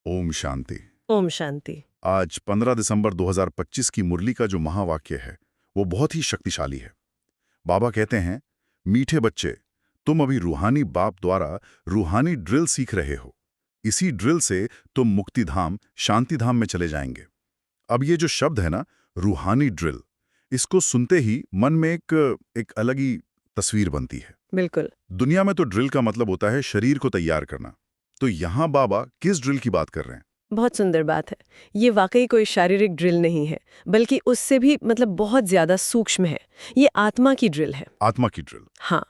ओम शांति। ओम शांति। आज 15 दिसंबर 2025 की मुरली का जो महावाक्य है वो बहुत ही शक्तिशाली है। बाबा कहते हैं, मीठे बच्चे, तुम अभी रूहानी बाप द्वारा रूहानी ड्रिल सीख रहे हो। इसी ड्रिल से तुम मुक्तिधाम शांतिधाम में चले जाएंगे। अब ये जो शब्द है ना, रूहानी ड्रिल, इसको सुनते ही मन में एक अलग ही तस्वीर बनती है। बिल्कुल। दुनिया में तो ड्रिल का मतलब होता है शरीर को तैयार करना। तो यहाँ बाबा किस ड्रिल की बात कर रहे हैं? बहुत सुंदर बात है। ये वाकई कोई शारीरिक ड्रिल नहीं है, बल्कि उससे भी बहुत ज्यादा सूक्ष्म है। ये आत्मा की ड्रिल है। आत्मा की ड्रिल। हाँ,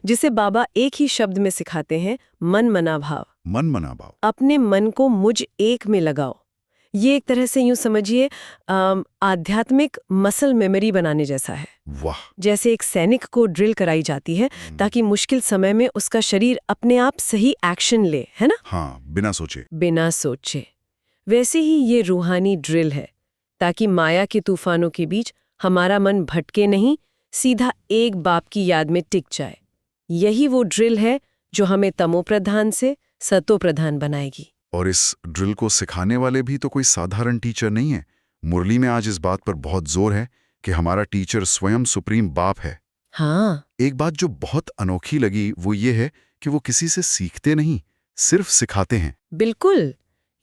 जिसे बाबा एक ही शब्द में सिखाते हैं, मन मना भाव। मन मना भाव। अपने मन को मुझ एक में लगाओ। ये एक तरह से यूं समझिए, आध्यात्मिक मसल मेमोरी बनाने जैसा है। वाह। जैसे एक सैनिक को ड्रिल कराई जाती है ताकि मुश्किल समय में उसका शरीर अपने आप सही एक्शन ले, है ना? हाँ, बिना सोचे। बिना सोचे। वैसे ही ये रूहानी ड्रिल है, ताकि माया के तूफानों के बीच हमारा मन भटके नहीं, सीधा एक बाप की याद में टिक जाए। यही वो ड्रिल है जो हमें तमोप्रधान से सतोप्रधान बनाएगी। और इस ड्रिल को सिखाने वाले भी तो कोई साधारण टीचर नहीं है। मुरली में आज इस बात पर बहुत जोर है कि हमारा टीचर स्वयं सुप्रीम बाप है। हाँ। एक बात जो बहुत अनोखी लगी वो ये है कि वो किसी से सीखते नहीं, सिर्फ सिखाते हैं। बिल्कुल,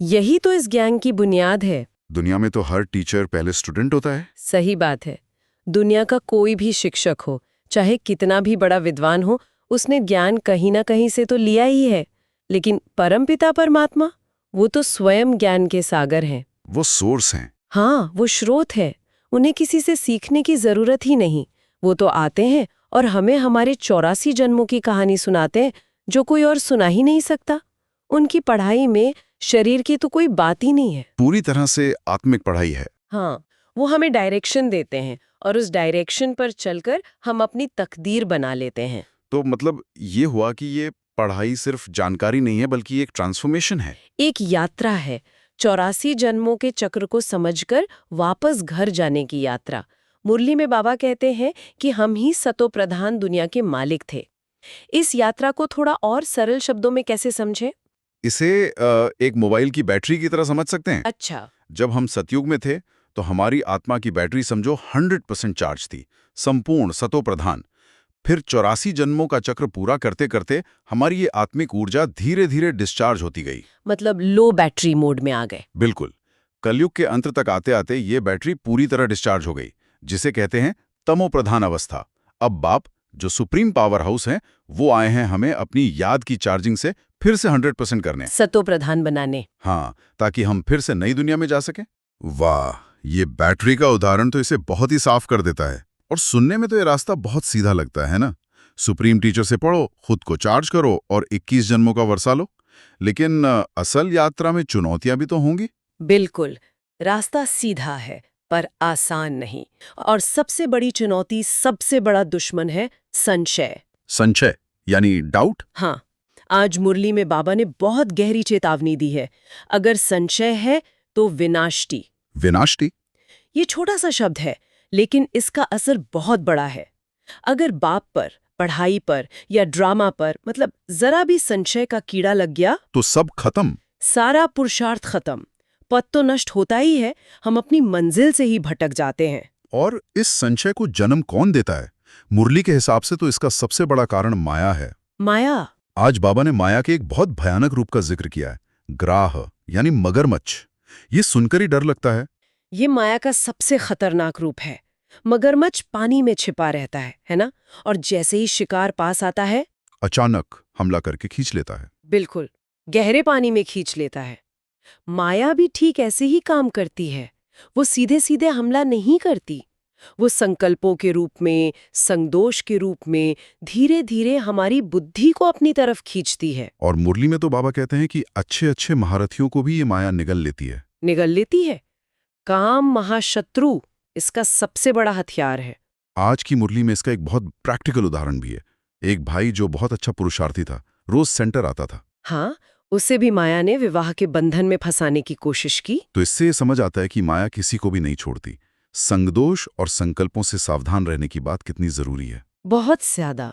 यही तो इस ज्ञान की बुनियाद है। दुनिया में तो हर टीचर पहले स्टूडेंट होता है। सही बात है। दुनिया का कोई भी शिक्षक हो, चाहे कितना भी बड़ा विद्वान हो, उसने ज्ञान कहीं ना कहीं से तो लिया ही है। लेकिन परमपिता परमात्मा, वो तो स्वयं ज्ञान के सागर हैं। वो सोर्स हैं। हाँ, वो स्रोत है। उन्हें किसी से सीखने की जरूरत ही नहीं। वो तो आते हैं और हमें हमारे 84 जन्मों की कहानी सुनाते हैं, जो कोई और सुना ही नहीं सकता। उनकी पढ़ाई में शरीर की तो कोई बात ही नहीं है। पूरी तरह से आत्मिक पढ़ाई है। हाँ, वो हमें डायरेक्शन देते हैं और उस डायरेक्शन पर चलकर हम अपनी तकदीर बना लेते हैं। तो मतलब ये हुआ कि ये पढ़ाई सिर्फ जानकारी नहीं है, बल्कि एक ट्रांसफॉर्मेशन है। एक यात्रा है, 84 जन्मों के चक्र को समझकर वापस घर जाने की यात्रा। मुरली में बाबा कहते हैं कि हम ही सतोप्रधान दुनिया के मालिक थे। इस यात्रा को थोड़ा और सरल शब्दों में कैसे समझें? इसे एक मोबाइल की बैटरी की तरह समझ सकते हैं। अच्छा। जब हम सतयुग में थे तो हमारी आत्मा की बैटरी समझो 100% चार्ज थी, संपूर्ण सतोप्रधान। फिर 84 जन्मों का चक्र पूरा करते करते हमारी ये आत्मिक ऊर्जा धीरे धीरे डिस्चार्ज होती गई। मतलब लो बैटरी मोड में आ गए। बिल्कुल। कलयुग के अंत तक आते आते ये बैटरी पूरी तरह डिस्चार्ज हो गई, जिसे कहते हैं तमोप्रधान अवस्था। अब बाप, जो सुप्रीम पावर हाउस हैं, वो आए हैं हमें अपनी याद की चार्जिंग से फिर से 100% करने। सतोप्रधान बनाने। हाँ, ताकि हम फिर से नई दुनिया में जा सकें। वाह, ये बैटरी का उदाहरण तो इसे बहुत ही साफ कर देता है। और सुनने में तो ये रास्ता बहुत सीधा लगता है ना। सुप्रीम टीचर से पढ़ो, खुद को चार्ज करो और 21 जन्मों का वर्षा लो। लेकिन असल यात्रा में चुनौतियां भी तो होंगी। बिल्कुल, रास्ता सीधा है पर आसान नहीं। और सबसे बड़ी चुनौती, सबसे बड़ा दुश्मन है संशय। संशय यानी डाउट। हाँ, आज मुरली में बाबा ने बहुत गहरी चेतावनी दी है। अगर संशय है तो विनाष्टि। विनाष्टि। ये छोटा सा शब्द है, लेकिन इसका असर बहुत बड़ा है। अगर बाप पर, पढ़ाई पर या ड्रामा पर जरा भी संशय का कीड़ा लग गया तो सब खत्म। सारा पुरुषार्थ खत्म। पद तो नष्ट होता ही है, हम अपनी मंजिल से ही भटक जाते हैं। और इस संशय को जन्म कौन देता है? मुरली के हिसाब से तो इसका सबसे बड़ा कारण माया है। माया। आज बाबा ने माया के एक बहुत भयानक रूप का जिक्र किया है, ग्राह यानी मगरमच्छ। ये सुनकर ही डर लगता है। ये माया का सबसे खतरनाक रूप है। मगरमच्छ पानी में छिपा रहता है ना? और जैसे ही शिकार पास आता है, अचानक हमला करके खींच लेता है। बिल्कुल, गहरे पानी में खींच लेता है। माया भी ठीक ऐसे ही काम करती है। वो सीधे सीधे हमला नहीं करती। वो संकल्पों के रूप में, संदोष के रूप में धीरे धीरे हमारी बुद्धि को अपनी तरफ खींचती है। और मुरली में तो बाबा कहते हैं कि अच्छे अच्छे महारथियों को भी ये माया निगल लेती है। निगल लेती है। काम महाशत्रु इसका सबसे बड़ा हथियार है। आज की मुरली में इसका एक बहुत प्रैक्टिकल उदाहरण भी है। एक भाई जो बहुत अच्छा पुरुषार्थी था, रोज सेंटर आता था। हाँ, उससे भी माया ने विवाह के बंधन में फंसाने की कोशिश की। तो इससे ये समझ आता है कि माया किसी को भी नहीं छोड़ती। संगदोष और संकल्पों से सावधान रहने की बात कितनी जरूरी है। बहुत ज्यादा।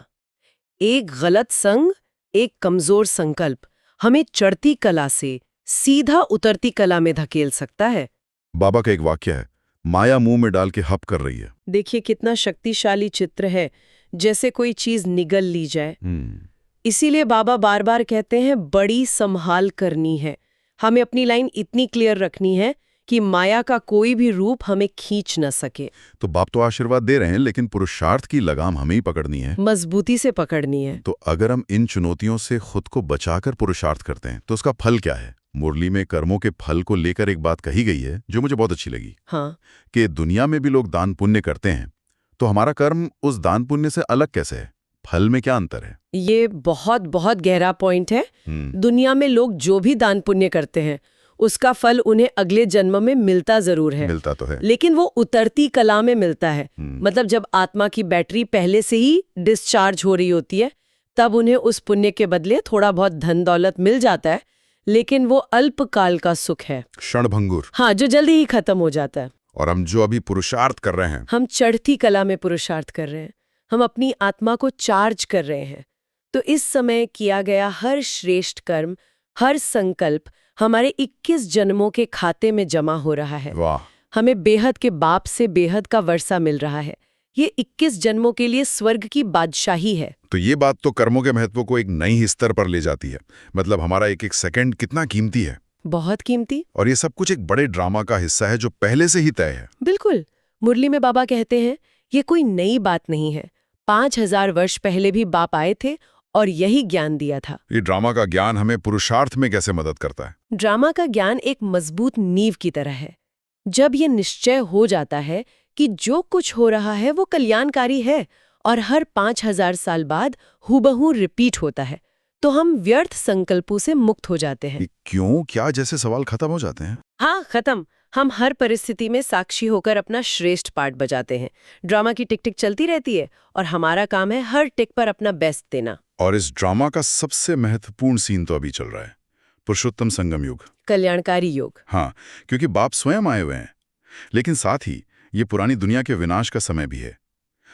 एक गलत संग, एक कमजोर संकल्प हमें चढ़ती कला से सीधा उतरती कला में धकेल सकता है। बाबा का एक वाक्य है, माया मुंह में डाल के हप कर रही है। देखिए कितना शक्तिशाली चित्र है, जैसे कोई चीज निगल ली जाए। इसीलिए बाबा बार बार कहते हैं बड़ी संभाल करनी है। हमें अपनी लाइन इतनी क्लियर रखनी है कि माया का कोई भी रूप हमें खींच न सके। तो बाप तो आशीर्वाद दे रहे हैं, लेकिन पुरुषार्थ की लगाम हमें ही पकड़नी है, मजबूती से पकड़नी है। तो अगर हम इन चुनौतियों से खुद को बचाकर पुरुषार्थ करते हैं तो उसका फल क्या है? मुरली में कर्मों के फल को लेकर एक बात कही गई है जो मुझे बहुत अच्छी लगी। हाँ, कि दुनिया में भी लोग दान पुण्य करते हैं, तो हमारा कर्म उस दान पुण्य से अलग कैसे है? फल में क्या अंतर है? ये बहुत बहुत गहरा पॉइंट है। दुनिया में लोग जो भी दान पुण्य करते हैं उसका फल उन्हें अगले जन्म में मिलता जरूर है। मिलता तो है, लेकिन वो उतरती कला में मिलता है। मतलब जब आत्मा की बैटरी पहले से ही डिस्चार्ज हो रही होती है तब उन्हें उस पुण्य के बदले थोड़ा बहुत धन दौलत मिल जाता है, लेकिन वो अल्पकाल का सुख है, क्षणभंगुर। हाँ, जो जल्दी ही खत्म हो जाता है। और हम जो अभी पुरुषार्थ कर रहे हैं, हम चढ़ती कला में पुरुषार्थ कर रहे हैं। हम अपनी आत्मा को चार्ज कर रहे हैं। तो इस समय किया गया हर श्रेष्ठ कर्म, हर संकल्प हमारे 21 जन्मों के खाते में जमा हो रहा है। वाह, हमें बेहद के बाप से बेहद का वर्षा मिल रहा है। ये 21 जन्मों के लिए स्वर्ग की बादशाही है। तो ये बात तो कर्मों के महत्व को एक नई स्तर पर ले जाती है। मतलब हमारा एक एक सेकंड कितना कीमती है, बहुत कीमती। और ये सब कुछ एक बड़े ड्रामा का हिस्सा है जो पहले से ही तय है। बिल्कुल। मुरली में बाबा कहते हैं ये कोई नई बात नहीं है। 5000 वर्ष पहले भी बाप आए थे और यही ज्ञान दिया था। ये ड्रामा का ज्ञान हमें पुरुषार्थ में कैसे मदद करता है? ड्रामा का ज्ञान एक मजबूत नींव की तरह है। जब ये निश्चय हो जाता है कि जो कुछ हो रहा है वो कल्याणकारी है और हर 5000 साल बाद हूबहू रिपीट होता है, तो हम व्यर्थ संकल्पों से मुक्त हो जाते हैं। क्यों, क्या जैसे सवाल खत्म हो जाते हैं? हाँ, खत्म। हम हर परिस्थिति में साक्षी होकर अपना श्रेष्ठ पार्ट बजाते हैं। ड्रामा की टिक टिक चलती रहती है और हमारा काम है हर टिक पर अपना बेस्ट देना। और इस ड्रामा का सबसे महत्वपूर्ण सीन तो अभी चल रहा है, पुरुषोत्तम संगम युग, कल्याणकारी योग। हाँ, क्योंकि बाप स्वयं आए हुए हैं, लेकिन साथ ही ये पुरानी दुनिया के विनाश का समय भी है।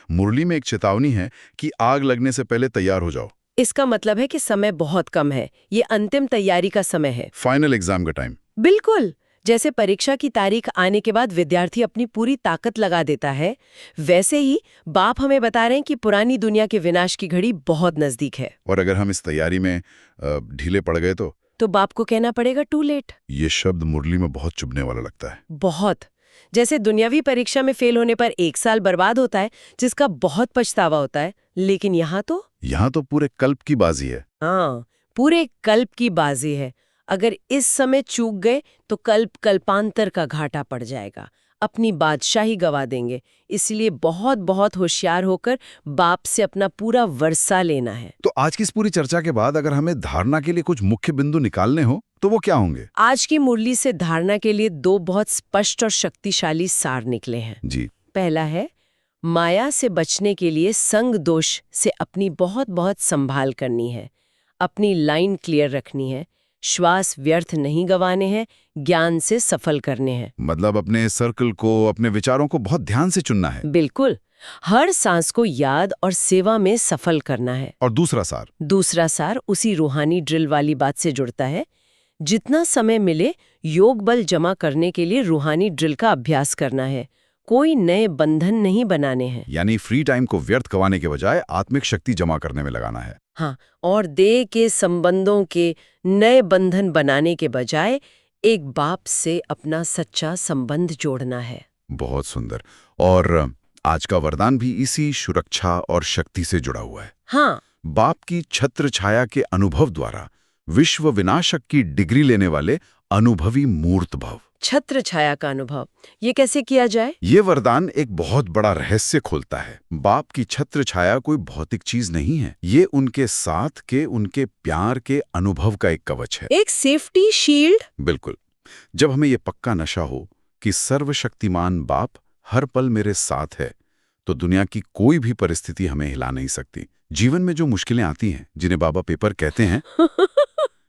मुरली में एक चेतावनी है कि आग लगने से पहले तैयार हो जाओ। इसका मतलब है कि समय बहुत कम है। ये अंतिम तैयारी का समय है, फाइनल एग्जाम का टाइम। बिल्कुल। जैसे परीक्षा की तारीख आने के बाद विद्यार्थी अपनी पूरी ताकत लगा देता है, वैसे ही बाप हमें बता रहे हैं कि पुरानी दुनिया के विनाश की घड़ी बहुत नजदीक है। और अगर हम इस तैयारी में ढीले पड़ गए तो बाप को कहना पड़ेगा टू लेट। ये शब्द मुरली में बहुत चुभने वाला लगता है। बहुत। जैसे दुनियावी परीक्षा में फेल होने पर 1 साल बर्बाद होता है, जिसका बहुत पछतावा होता है, लेकिन यहाँ तो पूरे कल्प की बाजी है। हाँ, पूरे कल्प की बाजी है। अगर इस समय चूक गए तो कल्पांतर का घाटा पड़ जाएगा, अपनी बादशाही गवा देंगे। इसलिए बहुत बहुत होशियार होकर बाप से अपना पूरा वर्षा लेना है। तो आज की इस पूरी चर्चा के बाद अगर हमें धारणा के लिए कुछ मुख्य बिंदु निकालने हो तो वो क्या होंगे? आज की मुरली से धारणा के लिए 2 बहुत स्पष्ट और शक्तिशाली सार निकले हैं जी। पहला है, माया से बचने के लिए संग दोष से अपनी बहुत बहुत संभाल करनी है, अपनी लाइन क्लियर रखनी है, श्वास व्यर्थ नहीं गंवाने हैं, ज्ञान से सफल करने हैं। मतलब अपने सर्कल को, अपने विचारों को बहुत ध्यान से चुनना है। बिल्कुल। हर सांस को याद और सेवा में सफल करना है। और दूसरा सार उसी रूहानी ड्रिल वाली बात से जुड़ता है। जितना समय मिले योग बल जमा करने के लिए रूहानी ड्रिल का अभ्यास करना है। कोई नए बंधन नहीं बनाने हैं। यानी फ्री टाइम को व्यर्थ गंवाने के बजाय आत्मिक शक्ति जमा करने में लगाना है। हाँ, और देह के संबंधों के नए बंधन बनाने के बजाय एक बाप से अपना सच्चा संबंध जोड़ना है। बहुत सुंदर। और आज का वरदान भी इसी सुरक्षा और शक्ति से जुड़ा हुआ है। हाँ, बाप की छत्र छाया के अनुभव द्वारा विश्व विनाशक की डिग्री लेने वाले अनुभवी मूर्त भव। छत्र छाया का अनुभव, ये कैसे किया जाए? ये वरदान एक बहुत बड़ा रहस्य खोलता है। बाप की छत्र छाया कोई भौतिक चीज नहीं है, ये उनके साथ के, उनके प्यार के अनुभव का एक कवच है, एक सेफ्टी शील्ड। बिल्कुल। जब हमें ये पक्का नशा हो कि सर्वशक्तिमान बाप हर पल मेरे साथ है, तो दुनिया की कोई भी परिस्थिति हमें हिला नहीं सकती। जीवन में जो मुश्किलें आती हैं, जिन्हें बाबा पेपर कहते हैं,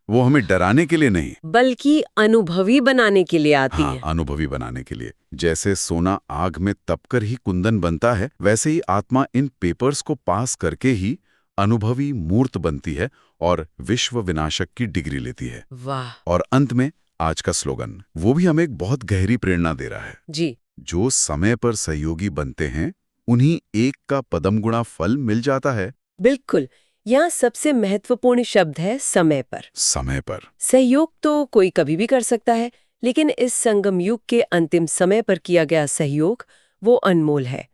वो हमें डराने के लिए नहीं, बल्कि अनुभवी बनाने के लिए आती है। अनुभवी बनाने के लिए। जैसे सोना आग में तपकर ही कुंदन बनता है, वैसे ही आत्मा इन पेपर्स को पास करके ही अनुभवी मूर्त बनती है और विश्व विनाशक की डिग्री लेती है। वाह और अंत में आज का स्लोगन, वो भी हमें एक बहुत गहरी प्रेरणा दे रहा है। जी, जो समय पर सहयोगी बनते हैं, उन्हीं एक का पदम गुणा फल मिल जाता है। बिल्कुल। यहाँ सबसे महत्वपूर्ण शब्द है समय पर। समय पर। सहयोग तो कोई कभी भी कर सकता है, लेकिन इस संगम युग के अंतिम समय पर किया गया सहयोग वो अनमोल है।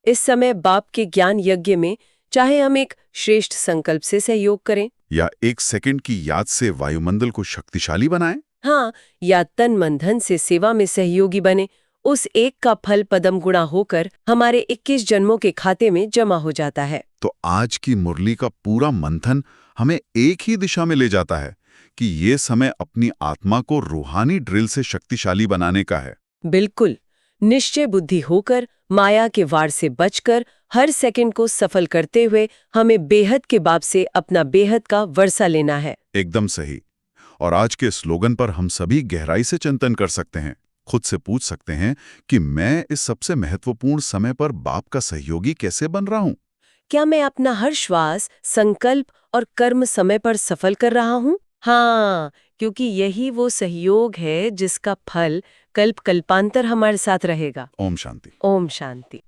इस समय बाप के ज्ञान यज्ञ में चाहे हम एक श्रेष्ठ संकल्प से सहयोग करें, या एक सेकंड की याद से वायुमंडल को शक्तिशाली बनाएं। हाँ, या तन मन धन से सेवा में सहयोगी बने, उस एक का फल पदम गुणा होकर हमारे 21 जन्मों के खाते में जमा हो जाता है। तो आज की मुरली का पूरा मंथन हमें एक ही दिशा में ले जाता है कि ये समय अपनी आत्मा को रूहानी ड्रिल से शक्तिशाली बनाने का है। बिल्कुल, निश्चय बुद्धि होकर, माया के वार से बचकर, हर सेकंड को सफल करते हुए हमें बेहद के बाप से अपना बेहद का वर्षा लेना है। एकदम सही। और आज के स्लोगन पर हम सभी गहराई से चिंतन कर सकते हैं, खुद से पूछ सकते हैं कि मैं इस सबसे महत्वपूर्ण समय पर बाप का सहयोगी कैसे बन रहा हूँ? क्या मैं अपना हर श्वास, संकल्प और कर्म समय पर सफल कर रहा हूँ? हाँ, क्योंकि यही वो सहयोग है जिसका फल कल्प कल्पांतर हमारे साथ रहेगा। ओम शांति। ओम शांति।